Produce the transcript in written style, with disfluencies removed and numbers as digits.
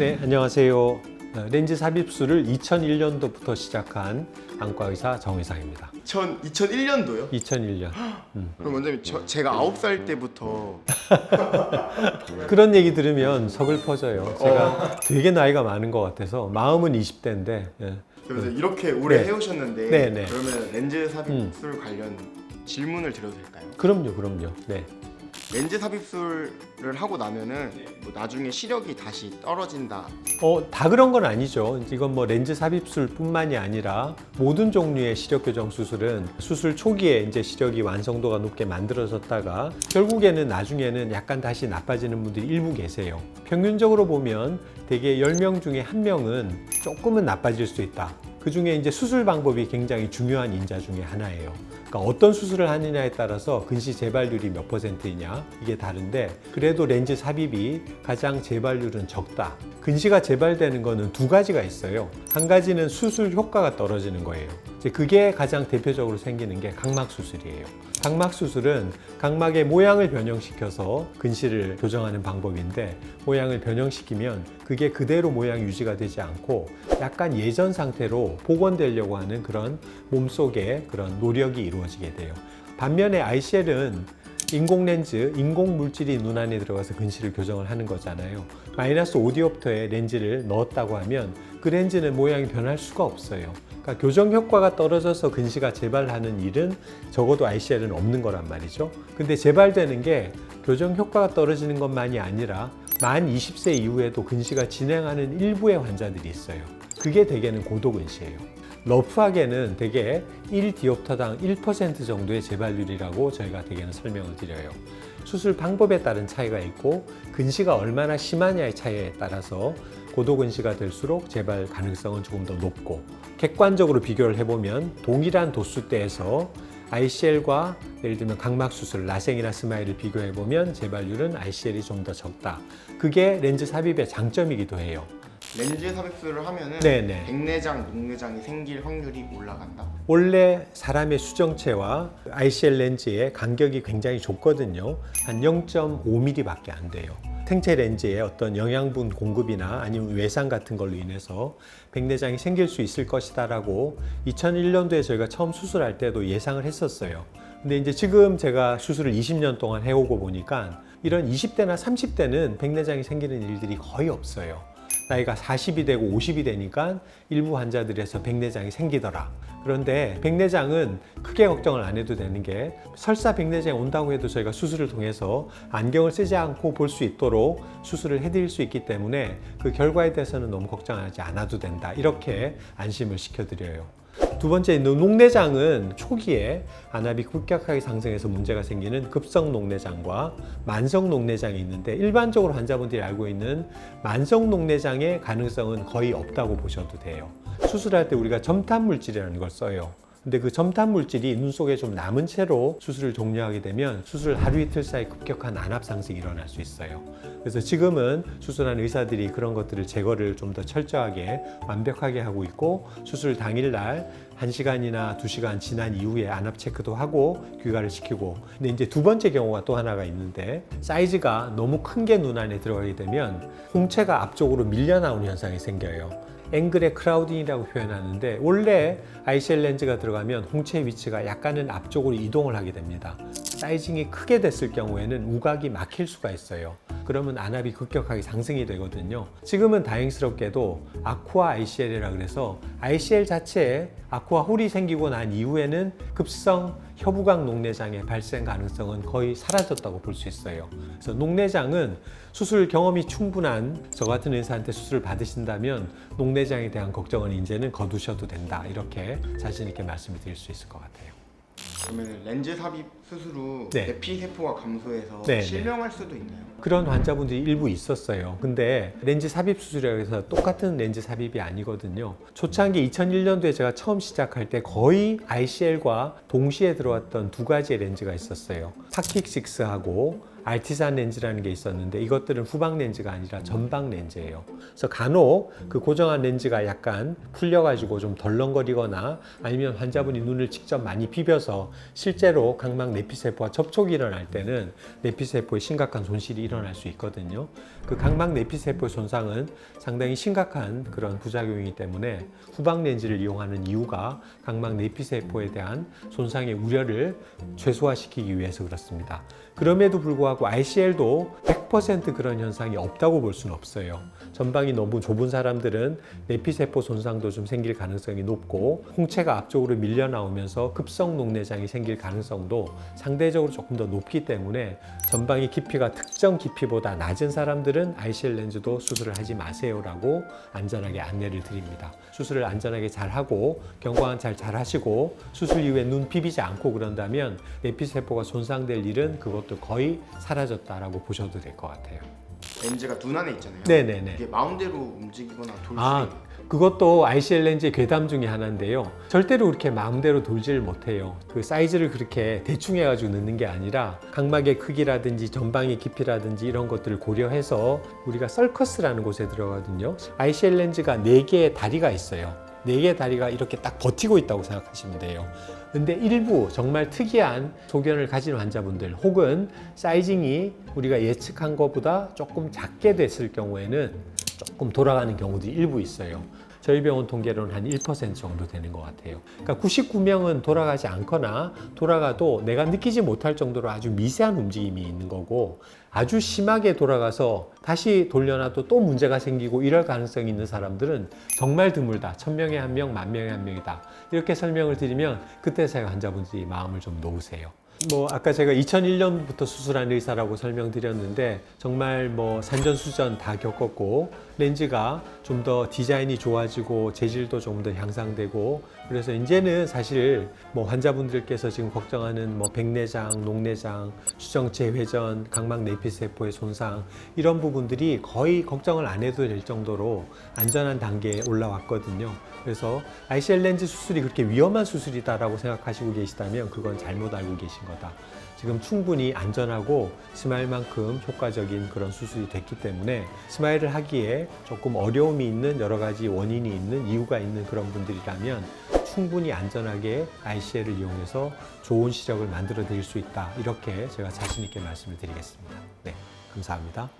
네, 안녕하세요. 렌즈 삽입술을 2001년도부터 시작한 안과 의사 정의상입니다. 2001년도요? 2001년. 그럼 원장님 제가 9살 때부터 그런 얘기 들으면 서글퍼져요. 제가 되게 나이가 많은 것 같아서 마음은 20대인데 그래서 이렇게 오래 네. 해오셨는데 네, 네. 그러면 렌즈 삽입술 관련 질문을 드려도 될까요? 그럼요. 네. 렌즈 삽입술을 하고 나면은 뭐 나중에 시력이 다시 떨어진다. 다 그런 건 아니죠. 이건 뭐 렌즈 삽입술뿐만이 아니라 모든 종류의 시력 교정 수술은 수술 초기에 이제 시력이 완성도가 높게 만들어졌다가 결국에는 나중에는 약간 다시 나빠지는 분들이 일부 계세요. 평균적으로 보면 대개 10명 중에 1명은 조금은 나빠질 수 있다. 그 중에 이제 수술 방법이 굉장히 중요한 인자 중에 하나예요. 그러니까 어떤 수술을 하느냐에 따라서 근시 재발률이 몇 %이냐 이게 다른데 그래도 렌즈 삽입이 가장 재발률은 적다. 근시가 재발되는 거는 두 가지가 있어요. 한 가지는 수술 효과가 떨어지는 거예요. 이제 그게 가장 대표적으로 생기는 게 각막 수술이에요. 각막 수술은 각막의 모양을 변형시켜서 근시를 교정하는 방법인데 모양을 변형시키면 그게 그대로 모양 유지가 되지 않고 약간 예전 상태로 복원되려고 하는 그런 몸속의 그런 노력이 이루어지게 돼요. 반면에 ICL은 인공 렌즈, 인공 물질이 눈 안에 들어가서 근시를 교정을 하는 거잖아요. 마이너스 5디옵터에 렌즈를 넣었다고 하면 그 렌즈는 모양이 변할 수가 없어요. 그러니까 교정 효과가 떨어져서 근시가 재발하는 일은 적어도 ICL은 없는 거란 말이죠. 근데 재발되는 게 교정 효과가 떨어지는 것만이 아니라 만 20세 이후에도 근시가 진행하는 일부의 환자들이 있어요. 그게 대개는 고도근시예요. 러프하게는 대개 1디옵터당 1% 정도의 재발률이라고 저희가 대개는 설명을 드려요. 수술 방법에 따른 차이가 있고 근시가 얼마나 심하냐의 차이에 따라서 고도근시가 될수록 재발 가능성은 조금 더 높고 객관적으로 비교를 해보면 동일한 도수대에서 ICL과 예를 들면 각막 수술, 라생이나 스마일을 비교해보면 재발률은 ICL이 좀 더 적다. 그게 렌즈 삽입의 장점이기도 해요. 렌즈 삽입술을 하면은 네네. 백내장, 녹내장이 생길 확률이 올라간다. 원래 사람의 수정체와 ICL 렌즈의 간격이 굉장히 좁거든요. 한 0.5mm 밖에 안 돼요. 생체 렌즈의 어떤 영양분 공급이나 아니면 외상 같은 걸로 인해서 백내장이 생길 수 있을 것이다라고 2001년도에 저희가 처음 수술할 때도 예상을 했었어요. 근데 이제 지금 제가 수술을 20년 동안 해오고 보니까 이런 20대나 30대는 백내장이 생기는 일들이 거의 없어요. 나이가 40이 되고 50이 되니까 일부 환자들에서 백내장이 생기더라. 그런데 백내장은 크게 걱정을 안 해도 되는 게 설사 백내장이 온다고 해도 저희가 수술을 통해서 안경을 쓰지 않고 볼 수 있도록 수술을 해드릴 수 있기 때문에 그 결과에 대해서는 너무 걱정하지 않아도 된다. 이렇게 안심을 시켜드려요. 두 번째, 녹내장은 초기에 안압이 급격하게 상승해서 문제가 생기는 급성 녹내장과 만성 녹내장이 있는데 일반적으로 환자분들이 알고 있는 만성 녹내장의 가능성은 거의 없다고 보셔도 돼요. 수술할 때 우리가 점탄 물질이라는 걸 써요. 근데 그 점탄 물질이 눈 속에 좀 남은 채로 수술을 종료하게 되면 수술 하루 이틀 사이 급격한 안압 상승이 일어날 수 있어요. 그래서 지금은 수술한 의사들이 그런 것들을 제거를 좀 더 철저하게 완벽하게 하고 있고 수술 당일날 1시간이나 2시간 지난 이후에 안압 체크도 하고 귀가를 시키고 근데 이제 두 번째 경우가 또 하나가 있는데 사이즈가 너무 큰 게 눈 안에 들어가게 되면 홍채가 앞쪽으로 밀려 나오는 현상이 생겨요. 앵글의 크라우딩이라고 표현하는데 원래 ICL 렌즈가 들어가면 홍채의 위치가 약간은 앞쪽으로 이동을 하게 됩니다. 사이징이 크게 됐을 경우에는 우각이 막힐 수가 있어요. 그러면 안압이 급격하게 상승이 되거든요. 지금은 다행스럽게도 아쿠아 ICL이라 그래서 ICL 자체에 아쿠아 홀이 생기고 난 이후에는 급성 혀부각 녹내장의 발생 가능성은 거의 사라졌다고 볼 수 있어요. 그래서 녹내장은 수술 경험이 충분한 저 같은 의사한테 수술을 받으신다면 녹내장에 대한 걱정은 이제는 거두셔도 된다. 이렇게 자신 있게 말씀을 드릴 수 있을 것 같아요. 그러면 렌즈 삽입 수술 후 네. 내피 세포가 감소해서 네, 실명할 수도 있나요? 그런 환자분들이 일부 있었어요. 근데 렌즈 삽입 수술이라고 해서 똑같은 렌즈 삽입이 아니거든요. 초창기 2001년도에 제가 처음 시작할 때 거의 ICL과 동시에 들어왔던 두 가지의 렌즈가 있었어요. 파킥6하고 알티산 렌즈라는 게 있었는데 이것들은 후방 렌즈가 아니라 전방 렌즈예요. 그래서 간혹 그 고정한 렌즈가 약간 풀려가지고 좀 덜렁거리거나 아니면 환자분이 눈을 직접 많이 비벼서 실제로 각막 내피세포와 접촉이 일어날 때는 내피세포에 심각한 손실이 일어날 수 있거든요. 그 각막 내피세포의 손상은 상당히 심각한 그런 부작용이기 때문에 후방 렌즈를 이용하는 이유가 각막 내피세포에 대한 손상의 우려를 최소화시키기 위해서 그렇습니다. 그럼에도 불구하고 ICL도 100% 그런 현상이 없다고 볼 수는 없어요. 전방이 너무 좁은 사람들은 내피세포 손상도 좀 생길 가능성이 높고 홍채가 앞쪽으로 밀려 나오면서 급성 녹내장이 생길 가능성도 상대적으로 조금 더 높기 때문에 전방의 깊이가 특정 깊이보다 낮은 사람들은 ICL 렌즈도 수술을 하지 마세요라고 안전하게 안내를 드립니다. 수술을 안전하게 잘하고 경과는 잘 하시고 수술 이후에 눈 비비지 않고 그런다면 내피세포가 손상될 일은 그것도 거의 사라졌다라고 보셔도 될 것 같아요. 렌즈가 눈 안에 있잖아요. 네네네. 이게 마음대로 움직이거나 돌 그것도 ICL 렌즈의 괴담 중에 하나인데요. 절대로 그렇게 마음대로 돌지를 못해요. 그 사이즈를 그렇게 대충 해가지고 넣는 게 아니라 각막의 크기라든지 전방의 깊이라든지 이런 것들을 고려해서 우리가 썰커스라는 곳에 들어가거든요. ICL 렌즈가 4개의 다리가 있어요. 4개의 다리가 이렇게 딱 버티고 있다고 생각하시면 돼요. 근데 일부 정말 특이한 소견을 가진 환자분들 혹은 사이징이 우리가 예측한 것보다 조금 작게 됐을 경우에는 조금 돌아가는 경우도 일부 있어요. 저희 병원 통계로는 한 1% 정도 되는 것 같아요. 그러니까 99명은 돌아가지 않거나 돌아가도 내가 느끼지 못할 정도로 아주 미세한 움직임이 있는 거고 아주 심하게 돌아가서 다시 돌려놔도 또 문제가 생기고 이럴 가능성이 있는 사람들은 정말 드물다. 1000명에 1명, 10,000명에 1명이다. 이렇게 설명을 드리면 그때서야 환자분들이 마음을 좀 놓으세요. 아까 제가 2001년부터 수술한 의사라고 설명드렸는데 정말 산전수전 다 겪었고 렌즈가 좀 더 디자인이 좋아지고 재질도 좀 더 향상되고 그래서 이제는 사실 환자분들께서 지금 걱정하는 백내장, 녹내장, 수정체 회전, 각막 내피세포의 손상 이런 부분들이 거의 걱정을 안 해도 될 정도로 안전한 단계에 올라왔거든요. 그래서 ICL 렌즈 수술이 그렇게 위험한 수술이다라고 생각하시고 계시다면 그건 잘못 알고 계신 거다. 지금 충분히 안전하고 스마일만큼 효과적인 그런 수술이 됐기 때문에 스마일을 하기에 조금 어려움이 있는 여러 가지 원인이 있는 이유가 있는 그런 분들이라면 충분히 안전하게 ICL을 이용해서 좋은 시력을 만들어 드릴 수 있다. 이렇게 제가 자신 있게 말씀을 드리겠습니다. 네, 감사합니다.